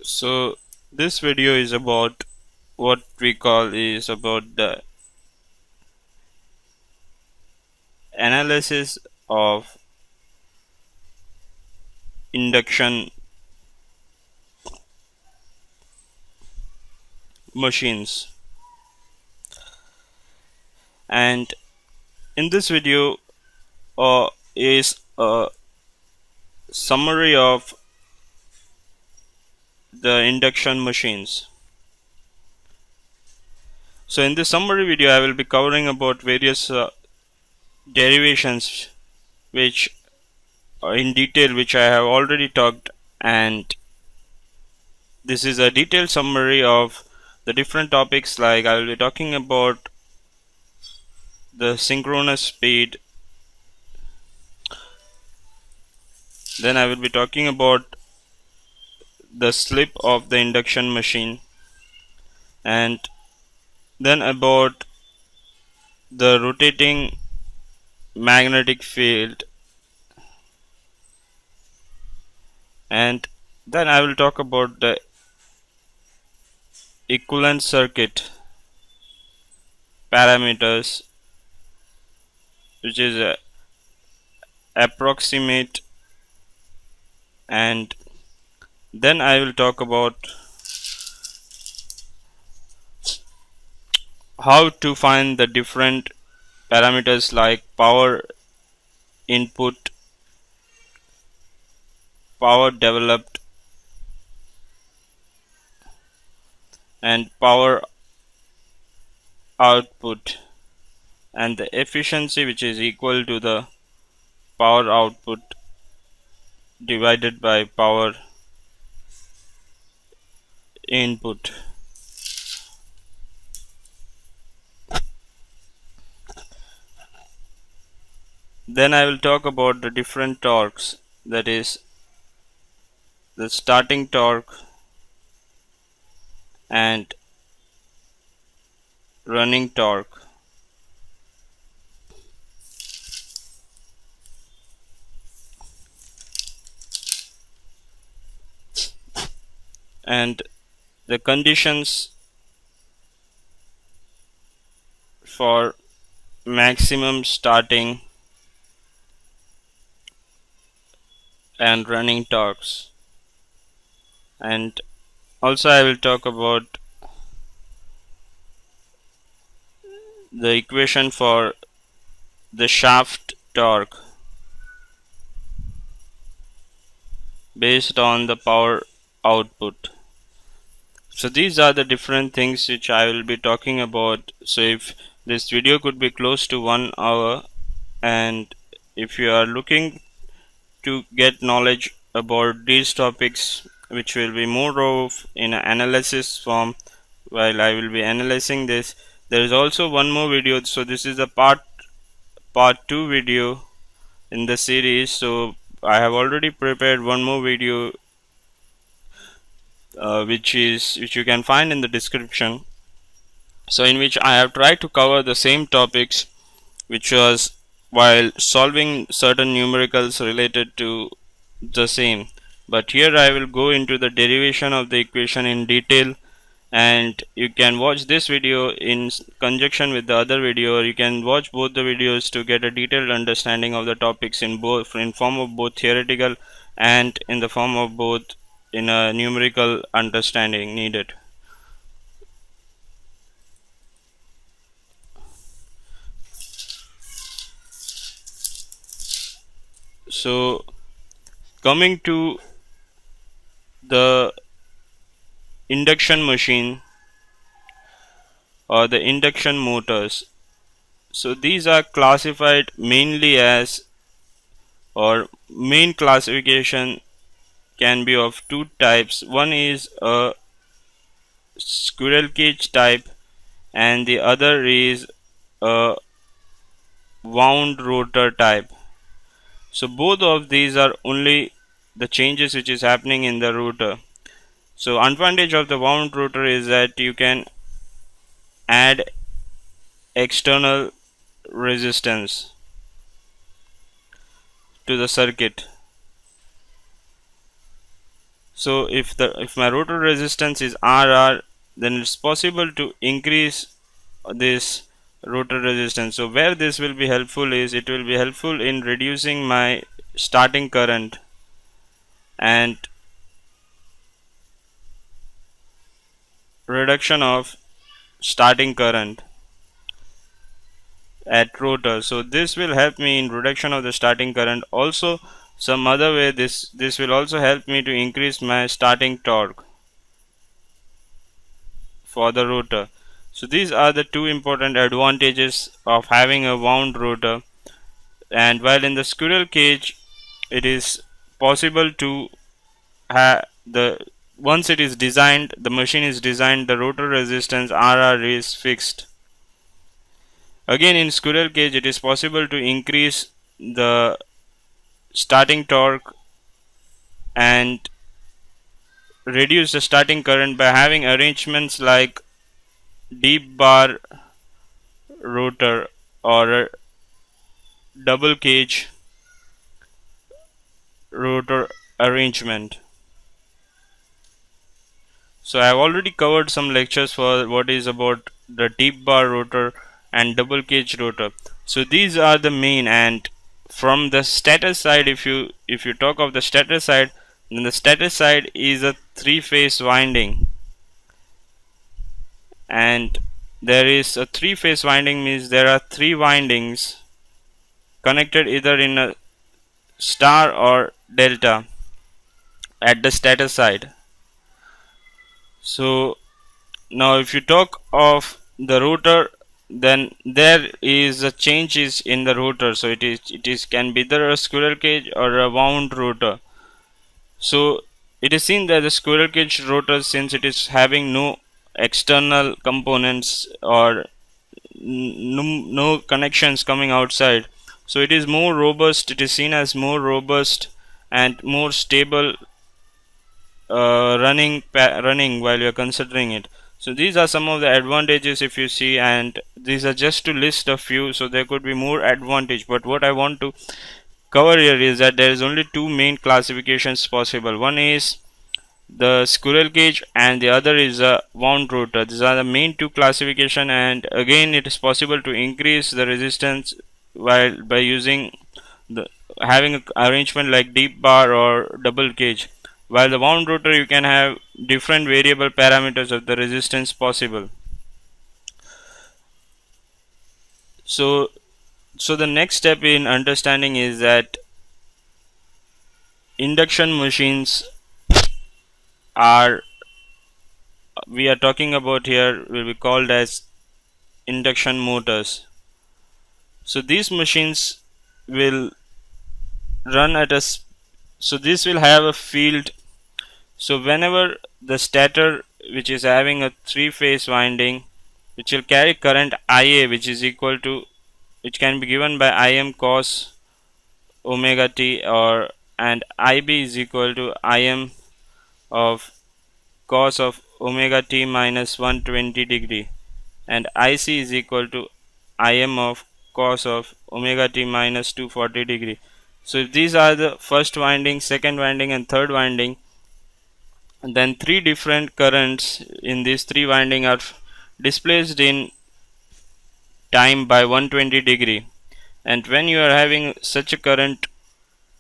So this video is about what we call is about the analysis of induction machines. And in this video is a summary of the induction machines. So in this summary video I will be covering about various derivations which in detail which I have already talked, and this is a detailed summary of the different topics. Like I will be talking about the synchronous speed, then I will be talking about the slip of the induction machine, and then about the rotating magnetic field, and then I will talk about the equivalent circuit parameters, which is approximate, and then I will talk about how to find the different parameters like power input, power developed, and power output, and the efficiency, which is equal to the power output divided by power input. Then I will talk about the different torques, that is the starting torque and running torque. And the conditions for maximum starting and running torques. And also I will talk about the equation for the shaft torque based on the power output. So these are the different things which I will be talking about. So if this video could be close to 1 hour, and if you are looking to get knowledge about these topics, which will be more of in an analysis form while I will be analyzing this, there is also one more video. So this is a part 2 video in the series. So I have already prepared one more video which you can find in the description, so in which I have tried to cover the same topics which was while solving certain numericals related to the same. But here I will go into the derivation of the equation in detail, and you can watch this video in conjunction with the other video, or you can watch both the videos to get a detailed understanding of the topics in form of both theoretical and in the form of both in a numerical understanding needed. So coming to the induction machine or the induction motors, so these are classified mainly as, or main classification can be of two types. One is a squirrel cage type and the other is a wound rotor type. So both of these are only the changes which is happening in the rotor. So advantage of the wound rotor is that you can add external resistance to the circuit. So if my rotor resistance is RR, then it's possible to increase this rotor resistance. So where this will be helpful is, it will be helpful in reducing my starting current and reduction of starting current at rotor. So this will help me in reduction of the starting current. Also, some other way, this will also help me to increase my starting torque for the rotor. So these are the two important advantages of having a wound rotor. And while in the squirrel cage, it is possible to have the once it is designed, the machine is designed, the rotor resistance RR is fixed. Again, in squirrel cage, it is possible to increase the starting torque and reduce the starting current by having arrangements like deep bar rotor or a double cage rotor arrangement. So I have already covered some lectures for what is about the deep bar rotor and double cage rotor. So these are the main. And from the stator side, if you talk of the stator side, then the stator side is a three-phase winding, and there is a three-phase winding means there are three windings connected either in a star or delta at the stator side. So now if you talk of the rotor, then there is a changes in the rotor. So it is can be either a squirrel cage or a wound rotor. So it is seen that the squirrel cage rotor, since it is having no external components or no connections coming outside, so it is more robust. It is seen as more robust and more stable running while you are considering it. So these are some of the advantages if you see, and these are just to list a few. So there could be more advantage, but what I want to cover here is that there is only two main classifications possible. One is the squirrel cage and the other is a wound rotor. These are the main two classification, and again it is possible to increase the resistance while by using the having an arrangement like deep bar or double cage. While the wound rotor, you can have different variable parameters of the resistance possible. So the next step in understanding is that induction machines are we are talking about here will be called as induction motors. So these machines will run at a so this will have a field. So whenever the stator, which is having a three-phase winding, which will carry current IA, which is equal to, which can be given by Im cos omega t, or and IB is equal to Im of cos of omega t minus 120 degree, and IC is equal to Im of cos of omega t minus 240 degree. So if these are the first winding, second winding and third winding, then three different currents in these three winding are displaced in time by 120 degree. And when you are having such a current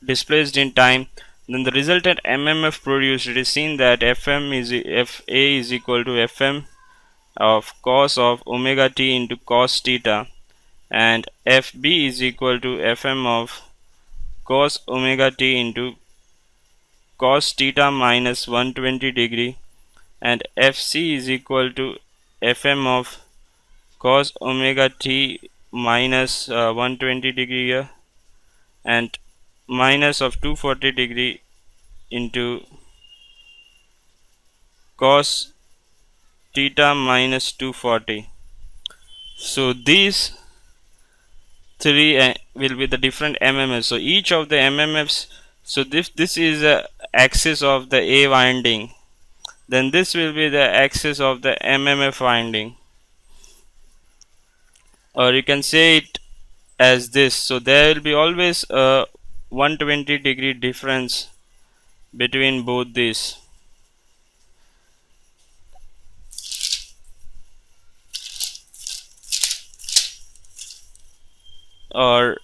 displaced in time, then the resultant MMF produced, it is seen that FA is equal to FM of cos of omega t into cos theta, and FB is equal to FM of cos omega t into cos theta minus 120 degree, and FC is equal to FM of cos omega t minus 120 degree here, and minus of 240 degree into cos theta minus 240. So these three will be the different MMFs. So each of the MMFs, so this is the axis of the A winding, then this will be the axis of the MMF winding, or you can say it as this. So there will be always a 120 degree difference between both these. or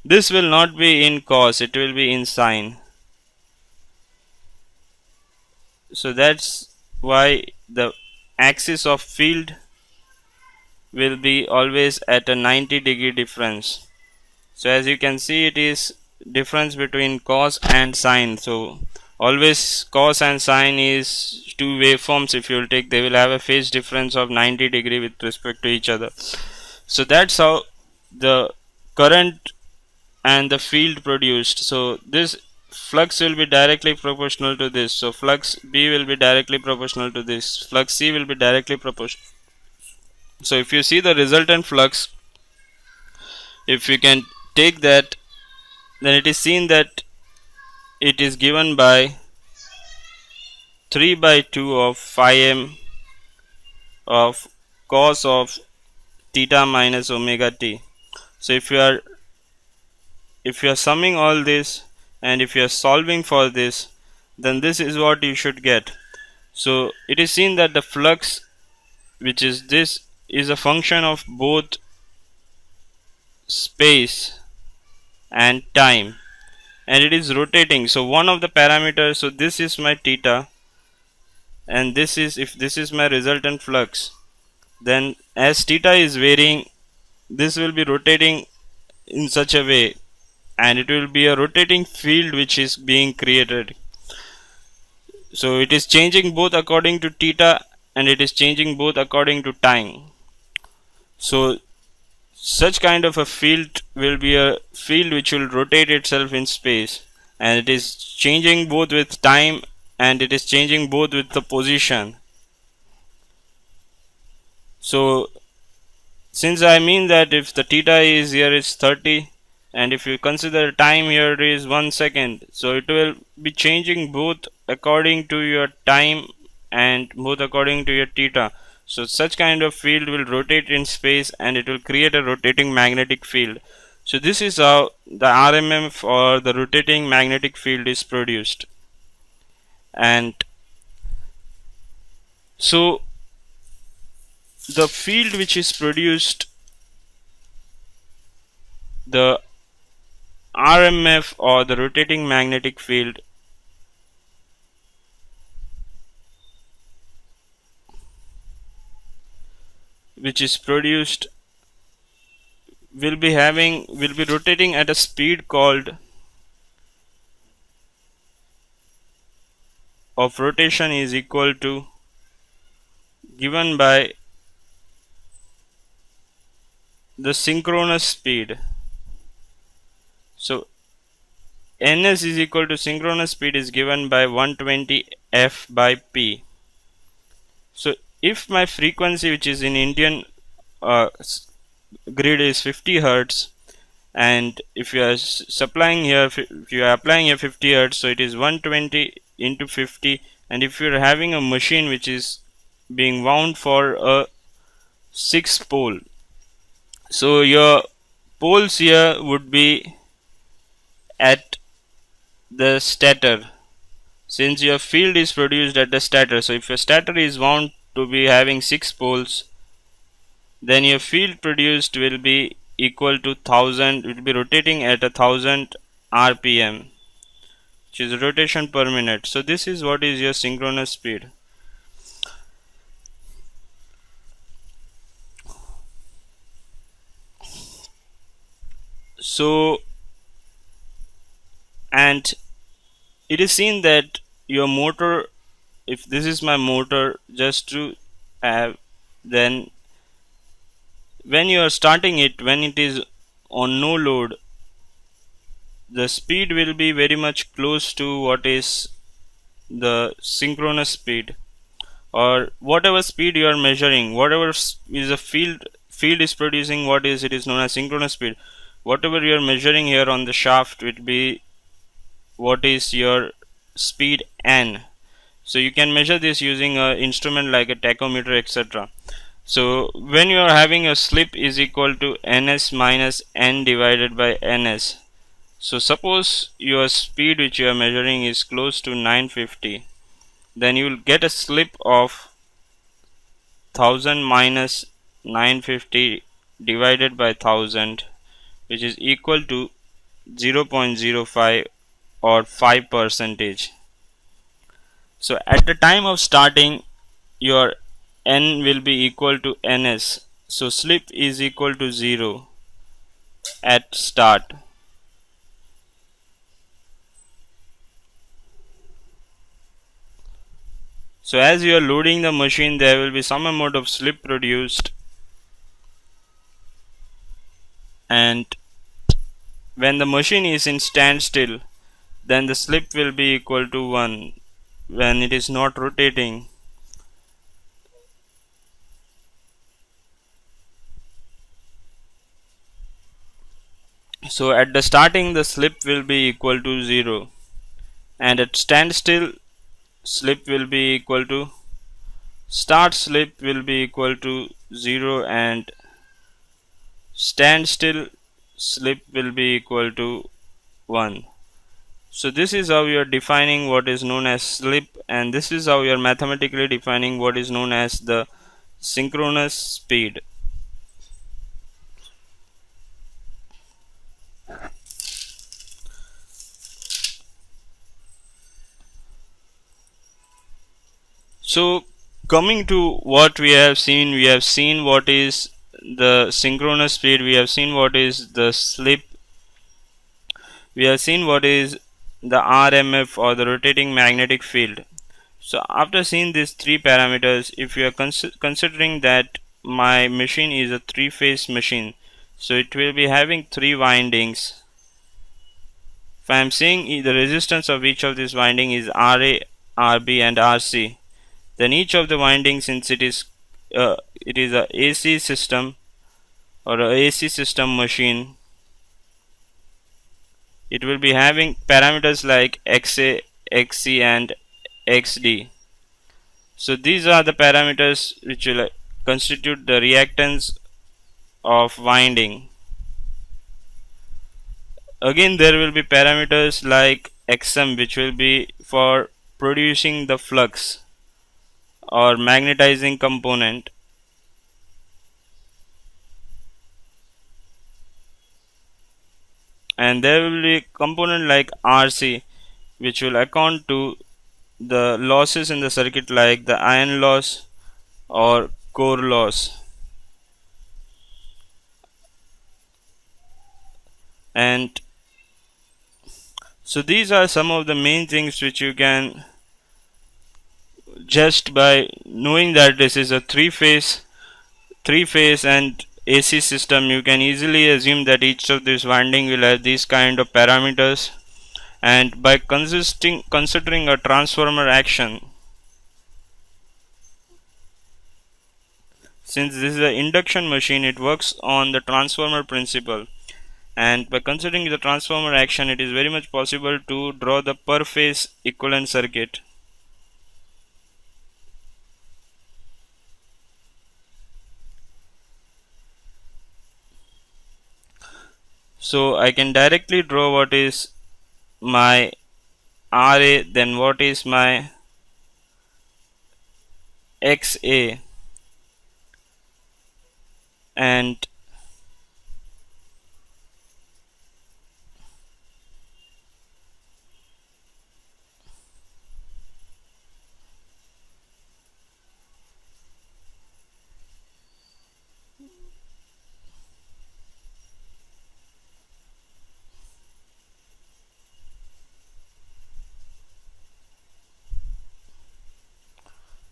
this will not be in cos, it will be in sine. So that's why the axis of field will be always at a 90-degree difference. So as you can see, it is difference between cos and sine. So always cos and sine is two waveforms. If you will take, they will have a phase difference of 90 degree with respect to each other. So that's how the current and the field produced. So this flux will be directly proportional to this. So flux B will be directly proportional to this. Flux C will be directly proportional. So if you see the resultant flux, if you can take that, then it is seen that it is given by 3 by 2 of phi m of cos of theta minus omega t. So if you are summing all this and if you are solving for this, then this is what you should get. So it is seen that the flux, which is this, is a function of both space and time, and it is rotating. So one of the parameters, so this is my theta, and this is, if this is my resultant flux, then as theta is varying, this will be rotating in such a way, and it will be a rotating field which is being created. So it is changing both according to theta and it is changing both according to time. So such kind of a field will be a field which will rotate itself in space, and it is changing both with time and it is changing both with the position. So since I mean that if the theta is here is 30, and if you consider time here is 1 second, so it will be changing both according to your time and both according to your theta. So such kind of field will rotate in space and it will create a rotating magnetic field. So this is how the RMF or the rotating magnetic field is produced. And so the field which is produced, the RMF or the rotating magnetic field, which is produced, will be rotating at a speed called of rotation is equal to, given by the synchronous speed. So ns is equal to synchronous speed is given by 120 f by p. So if my frequency, which is in Indian grid, is 50 hertz, and if you are supplying here, if you are applying here 50 hertz, so it is 120 into 50. And if you are having a machine which is being wound for a 6 pole, so your poles here would be at the stator, since your field is produced at the stator. So if your stator is wound to be having 6 poles, then your field produced will be equal to 1000, it will be rotating at 1000 rpm, which is rotation per minute. So this is what is your synchronous speed. So, and it is seen that your motor, if this is my motor, just to have, then when you are starting it, when it is on no load, the speed will be very much close to what is the synchronous speed, or whatever speed you are measuring, whatever is a field is producing, what is, it is known as synchronous speed. Whatever you are measuring here on the shaft will be what is your speed n. So you can measure this using an instrument like a tachometer, etc. So when you are having a slip is equal to ns minus n divided by ns. So suppose your speed which you are measuring is close to 950, then you will get a slip of 1000 minus 950 divided by 1000, which is equal to 0.05 or 5 percentage. So at the time of starting, your n will be equal to ns. So slip is equal to 0 at start. So as you are loading the machine, there will be some amount of slip produced, and when the machine is in standstill, then the slip will be equal to 1 when it is not rotating. So at the starting, the slip will be equal to 0, and at standstill, slip will be equal to start slip will be equal to 0, and standstill slip will be equal to 1. So this is how you are defining what is known as slip, and this is how you are mathematically defining what is known as the synchronous speed. So coming to what we have seen what is the synchronous speed, we have seen what is the slip, we have seen what is the RMF or the rotating magnetic field. So after seeing these three parameters, if you are considering that my machine is a three-phase machine, so it will be having three windings. If I am saying the resistance of each of these winding is RA, RB and RC, then each of the windings, since it is a AC system or a AC system machine, it will be having parameters like XA, XC and XD. So these are the parameters which will constitute the reactance of winding. Again, there will be parameters like XM, which will be for producing the flux or magnetizing component, and there will be a component like RC, which will account to the losses in the circuit like the iron loss or core loss. And so these are some of the main things which you can, just by knowing that this is a three-phase and AC system, you can easily assume that each of these winding will have these kind of parameters. And by considering a transformer action, since this is an induction machine, it works on the transformer principle, and by considering the transformer action, it is very much possible to draw the per phase equivalent circuit. So I can directly draw what is my RA, then what is my XA, and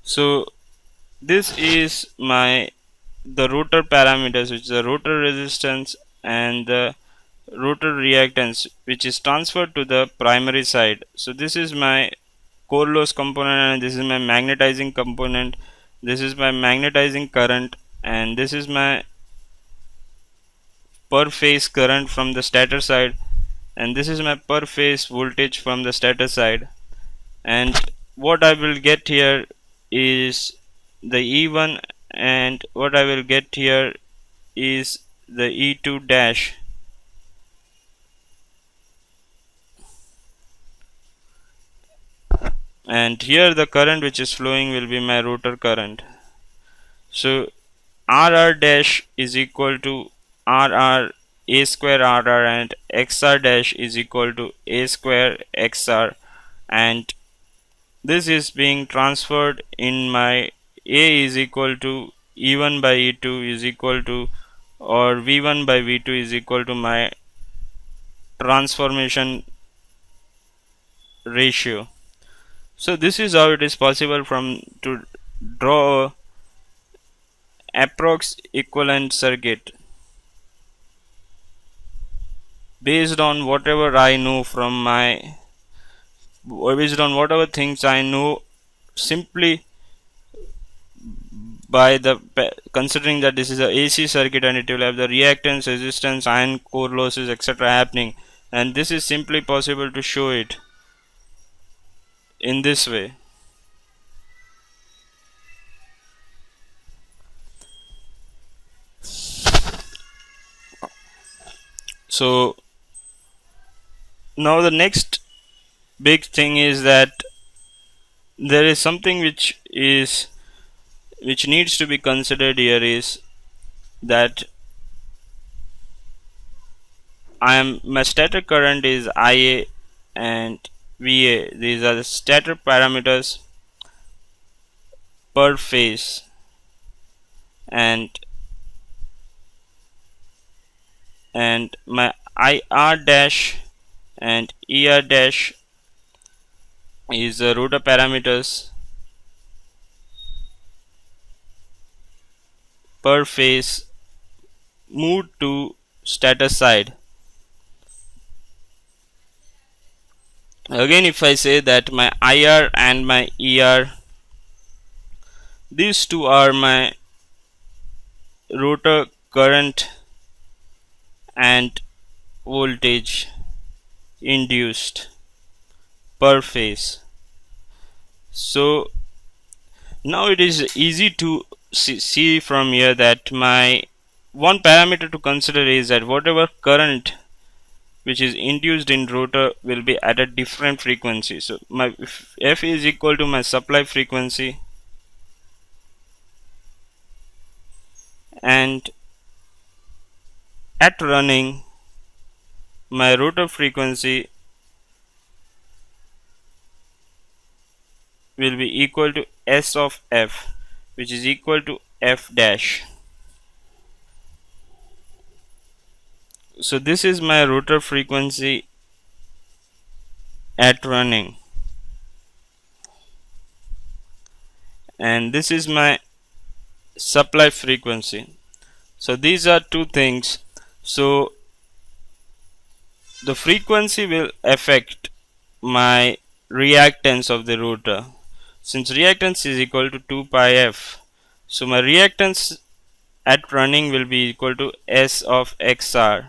so this is my the rotor parameters, which is the rotor resistance and the rotor reactance, which is transferred to the primary side. So this is my core loss component, and this is my magnetizing component, this is my magnetizing current, and this is my per phase current from the stator side, and this is my per phase voltage from the stator side. And what I will get here is the E1, and what I will get here is the E2 dash. And here the current which is flowing will be my rotor current. So RR dash is equal to RR a square rr and xr dash is equal to a square xr, and this is being transferred in my a is equal to e1 by e2 is equal to, or v1 by v2 is equal to my transformation ratio. So this is how it is possible from to draw a approx equivalent circuit based on whatever I know from my, based on whatever things I know, simply by the considering that this is a AC circuit and it will have the reactance, resistance, iron core losses, etc. happening, and this is simply possible to show it in this way. So now the next big thing is that there is something which needs to be considered here, is that my stator current is IA and VA. These are the stator parameters per phase, and my IR dash and ER dash is the rotor parameters per phase moved to stator side. Again, if I say that my IR and my ER, these two are my rotor current and voltage induced per phase. So now it is easy to see from here that my one parameter to consider is that whatever current which is induced in rotor will be at a different frequency. So my F is equal to my supply frequency, and at running my rotor frequency will be equal to S of F, which is equal to F dash. So this is my rotor frequency at running, and this is my supply frequency. So these are two things. So the frequency will affect my reactance of the rotor. Since reactance is equal to 2 pi f, so my reactance at running will be equal to S of XR,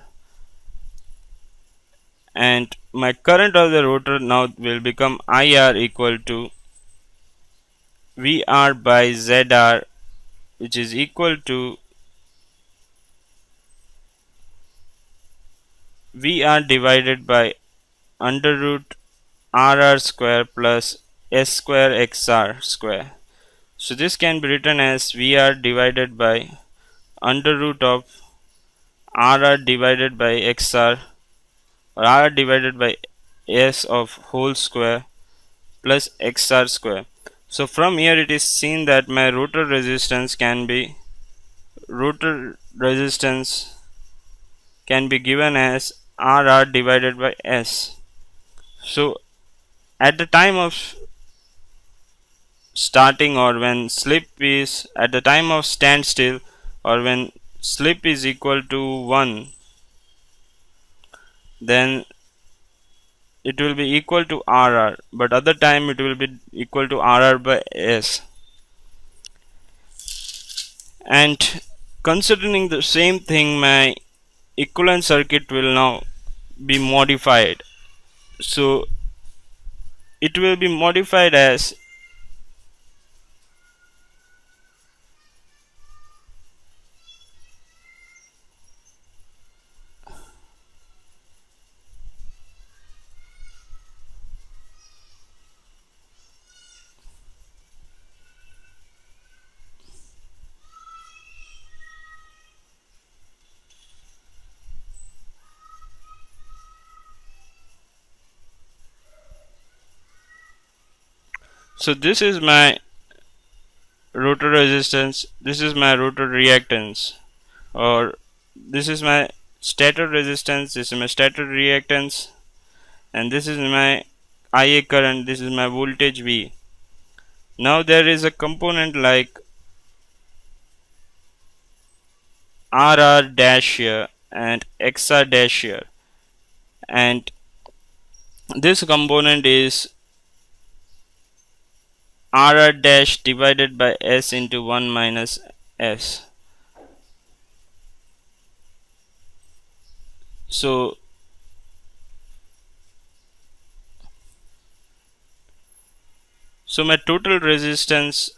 and my current of the rotor now will become IR equal to VR by ZR, which is equal to VR divided by under root RR square plus S square XR square. So this can be written as VR divided by under root of RR divided by XR, or R divided by S of whole square plus XR square. So from here it is seen that my rotor resistance can be given as RR divided by S. So at the time of starting, or when slip is at the time of standstill, or when slip is equal to 1, then it will be equal to RR, but other time it will be equal to RR by S. And considering the same thing, my equivalent circuit will now be modified. So it will be modified as So this is my rotor resistance, this is my rotor reactance, or this is my stator resistance, this is my stator reactance, and this is my IA current, this is my voltage V. Now there is a component like RR dash here and XR dash here, and this component is RR dash divided by S into 1 minus S. So my total resistance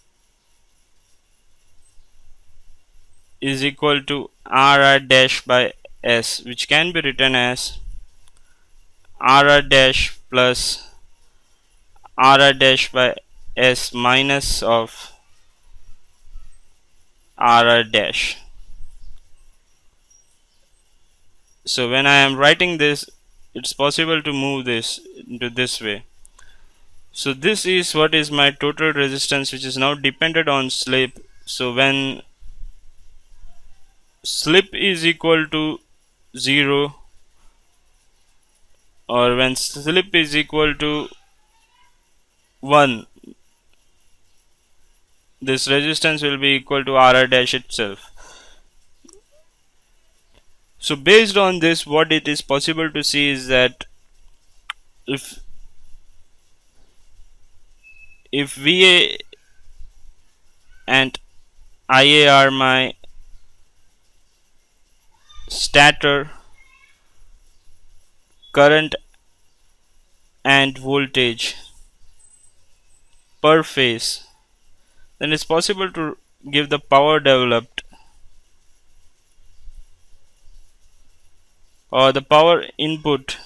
is equal to RR dash by S, which can be written as RR dash plus RR dash by S minus of RR dash. So when I am writing this, it's possible to move this into this way. So this is what is my total resistance, which is now dependent on slip. So when slip is equal to 0, or when slip is equal to 1, this resistance will be equal to RR dash itself. So based on this, what it is possible to see is that if VA and IA are my stator current and voltage per phase, then it's possible to give the power developed or the power input,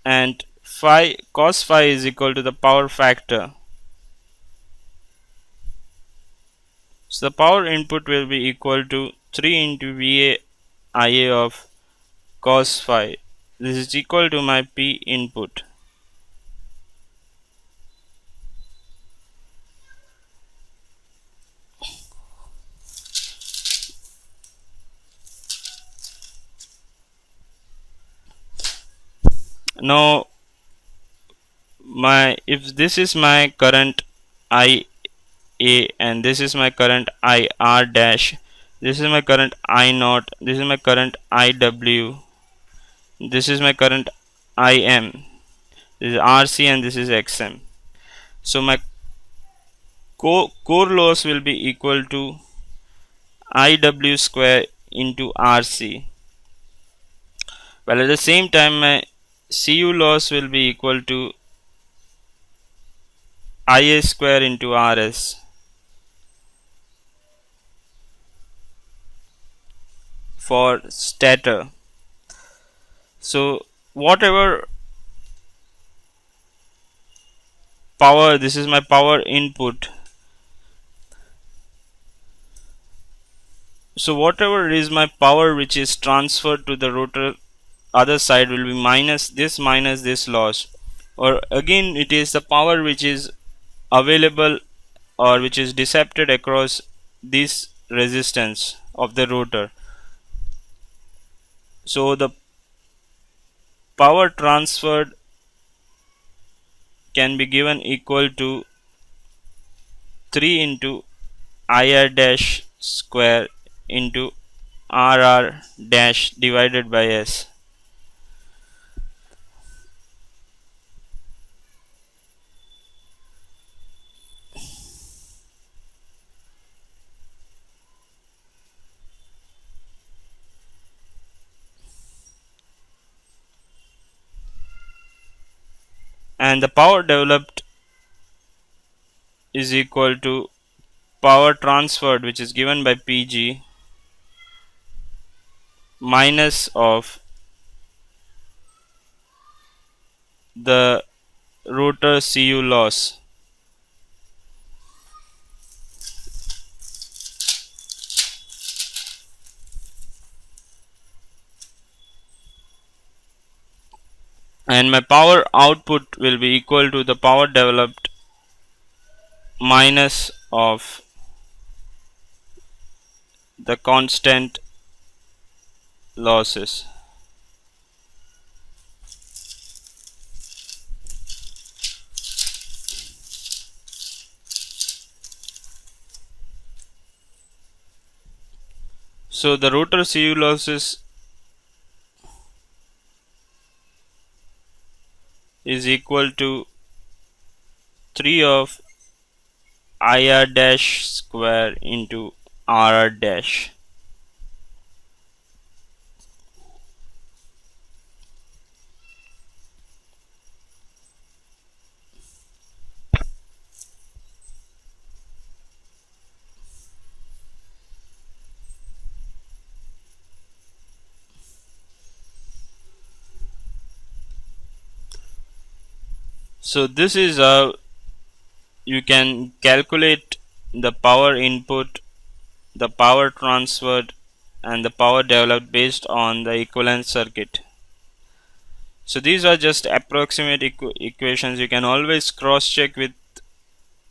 and phi cos phi is equal to the power factor. So the power input will be equal to 3 into VA IA of cos phi. This is equal to my P input. Now if this is my current IA and this is my current IR dash, this is my current I naught, this is my current IW, this is my current IM, this is RC, and this is XM. So my core loss will be equal to IW square into RC, while at the same time my CU loss will be equal to IA square into RS for stator. So whatever power, this is my power input. So whatever is my power which is transferred to the rotor other side will be minus this loss, or again it is the power which is available or which is dissipated across this resistance of the rotor. So the power transferred can be given equal to 3 into IR dash square into RR dash divided by S. And the power developed is equal to power transferred, which is given by PG, minus of the rotor CU loss. and my power output will be equal to the power developed minus of the constant losses. So the rotor CU losses is equal to 3 of IR dash square into RR dash. So this is how you can calculate the power input, the power transferred, and the power developed based on the equivalent circuit. So these are just approximate equations. You can always cross check with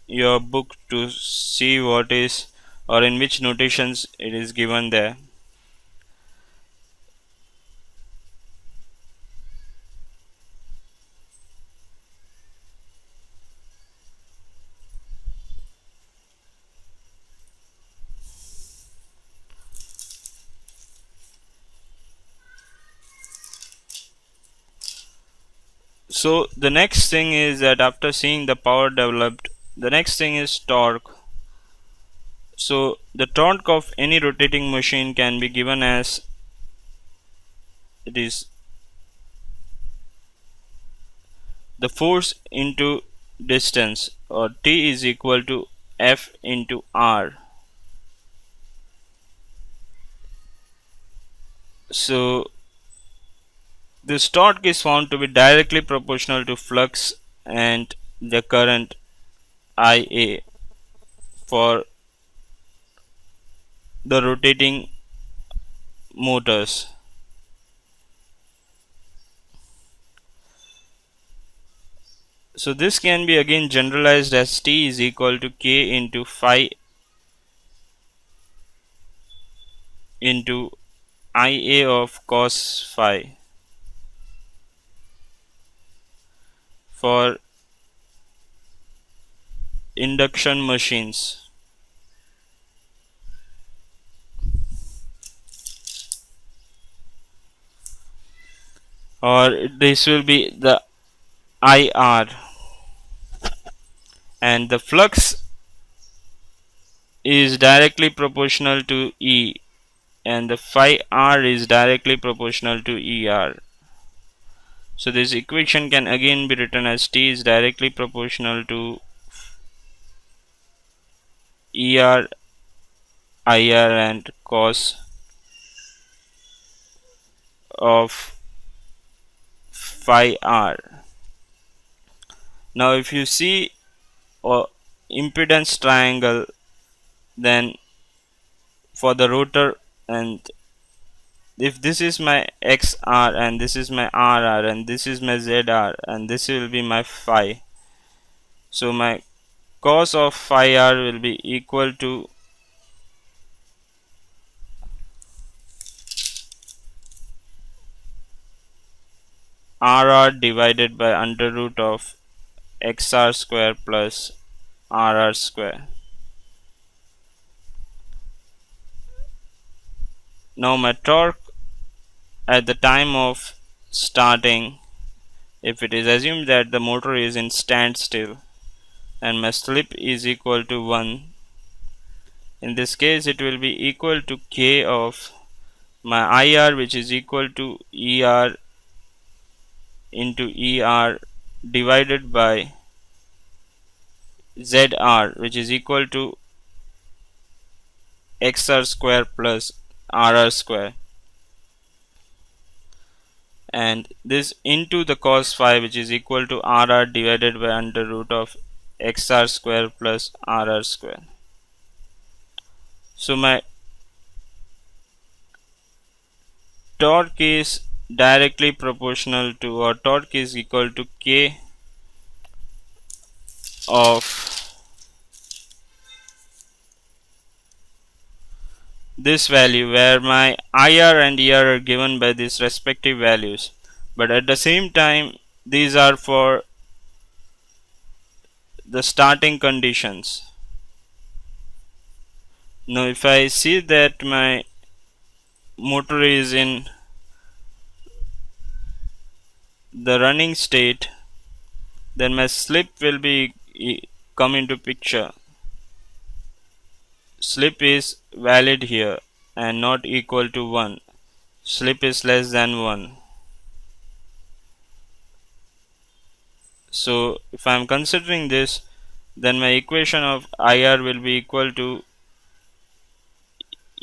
your book to see what is or in which notations it is given there. So the next thing is that after seeing the power developed, the next thing is torque. So the torque of any rotating machine can be given as it is the force into distance, or T is equal to F into R. So this torque is found to be directly proportional to flux and the current IA for the rotating motors. So this can be again generalized as T is equal to K into phi into IA of cos phi for induction machines. Or this will be the IR, and the flux is directly proportional to E, and the phi R is directly proportional to ER. So this equation can again be written as T is directly proportional to ER, IR, and cos of phi R. Now if you see a impedance triangle, then for the rotor, and if this is my XR and this is my RR and this is my ZR and this will be my phi, so my cos of phi R will be equal to RR divided by under root of XR square plus RR square. Now my torque at the time of starting, if it is assumed that the motor is in standstill and my slip is equal to 1, in this case it will be equal to K of my IR, which is equal to ER into ER divided by ZR, which is equal to XR square plus RR square, and this into the cos phi, which is equal to RR divided by under root of XR square plus RR square. So my torque is directly proportional to, or torque is equal to K of this value, where my IR and ER are given by these respective values, but at the same time these are for the starting conditions. Now if I see that my motor is in the running state, then my slip will be come into picture. Slip is valid here and not equal to 1. Slip is less than 1. So if I am considering this, then my equation of IR will be equal to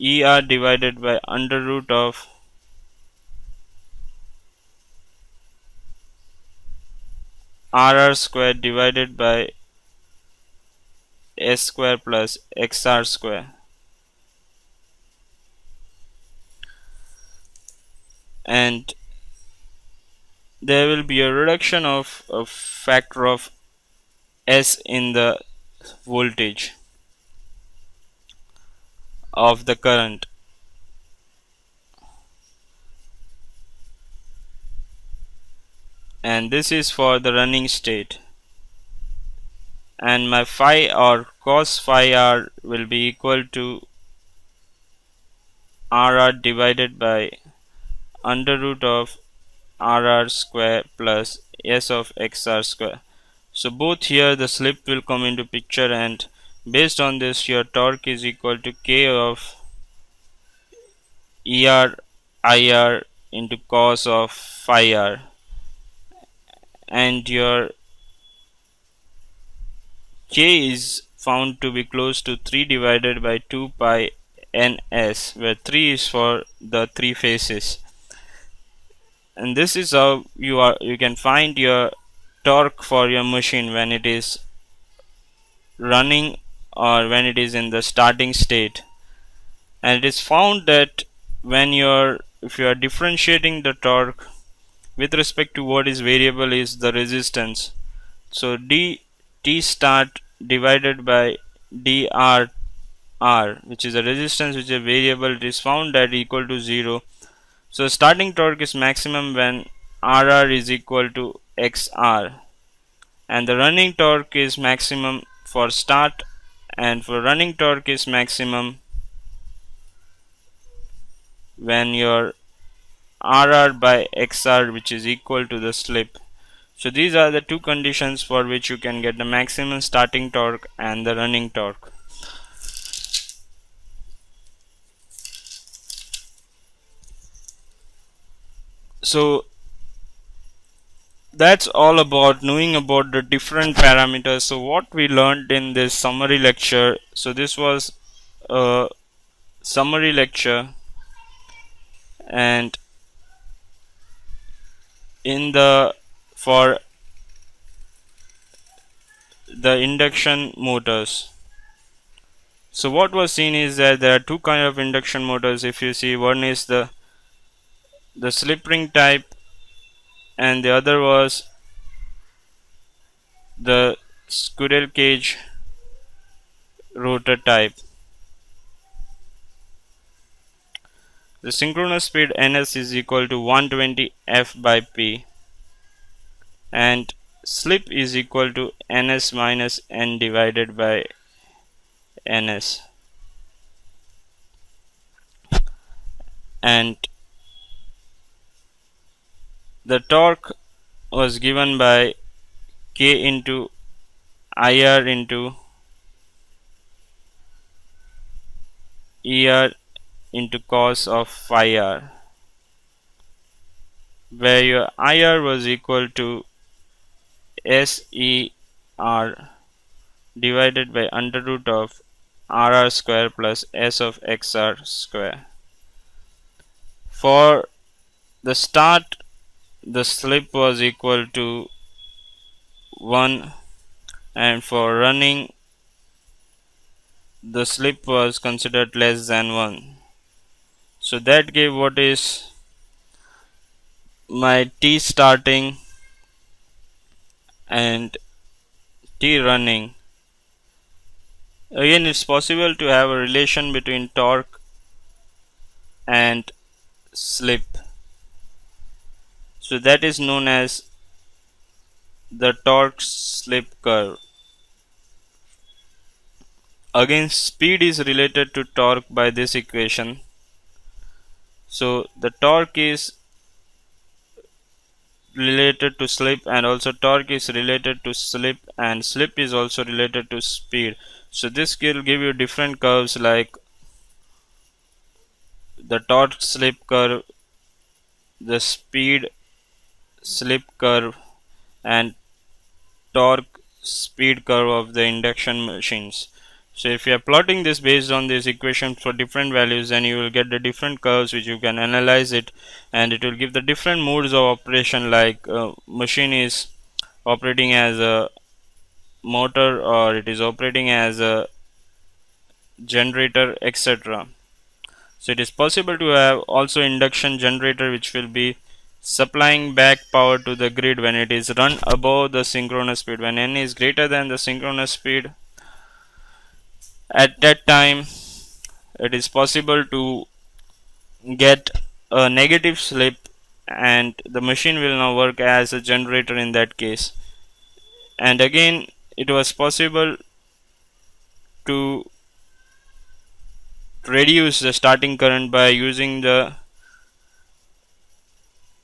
ER divided by under root of RR square divided by S square plus XR square. And there will be a reduction of a factor of S in the voltage of the current, and this is for the running state, and my phi or cos phi r will be equal to RR divided by under root of RR square plus S of XR square. So both here the slip will come into picture, and based on this your torque is equal to K of ER IR into cos of phi r, and your K is found to be close to 3 divided by 2 pi ns, where 3 is for the 3 phases. And this is how you can find your torque for your machine when it is running or when it is in the starting state. And it is found that when if you are differentiating the torque with respect to what is variable is the resistance, so T start divided by dr r, which is a resistance which is a variable, it is found that equal to 0. So starting torque is maximum when RR is equal to XR, and the running torque is maximum for start, and for running torque is maximum when your RR by XR, which is equal to the slip. So these are the two conditions for which you can get the maximum starting torque and the running torque. So that's all about knowing about the different parameters. So what we learned in this summary lecture, so this was a summary lecture, and in the for the induction motors, so what was seen is that there are two kind of induction motors. If you see, one is the slip ring type, and the other was the squirrel cage rotor type. The synchronous speed ns is equal to 120 f by p, and slip is equal to ns minus n divided by ns, and the torque was given by K into IR into ER into cos of phi r, where your IR was equal to SER divided by under root of RR square plus S of XR square. For the start, the slip was equal to 1, and for running the slip was considered less than 1. So that gave what is my T starting and T running. Again, it's possible to have a relation between torque and slip. So that is known as the torque slip curve. Again, speed is related to torque by this equation. So the torque is related to slip, and also torque is related to slip, and slip is also related to speed. So this will give you different curves like the torque slip curve, the speed slip curve, and torque speed curve of the induction machines. So if you are plotting this based on this equation for different values, then you will get the different curves which you can analyze it, and it will give the different modes of operation, like machine is operating as a motor, or it is operating as a generator, etc. So it is possible to have also induction generator which will be supplying back power to the grid when it is run above the synchronous speed. When n is greater than the synchronous speed, at that time it is possible to get a negative slip, and the machine will now work as a generator in that case. And again, it was possible to reduce the starting current by using the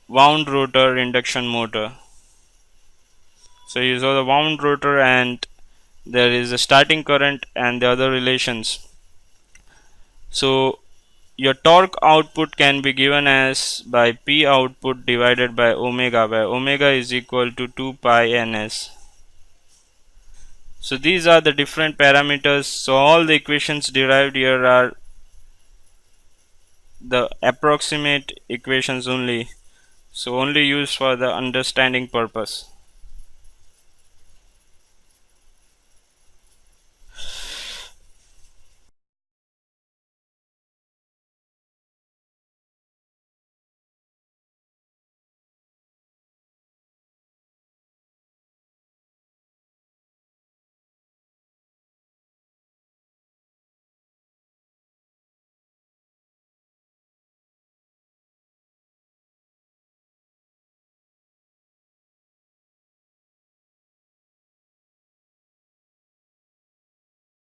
wound rotor induction motor. So you saw the wound rotor, and there is a starting current and the other relations. So your torque output can be given as by P output divided by omega, where omega is equal to 2 pi ns. So these are the different parameters. So all the equations derived here are the approximate equations only, so only used for the understanding purpose.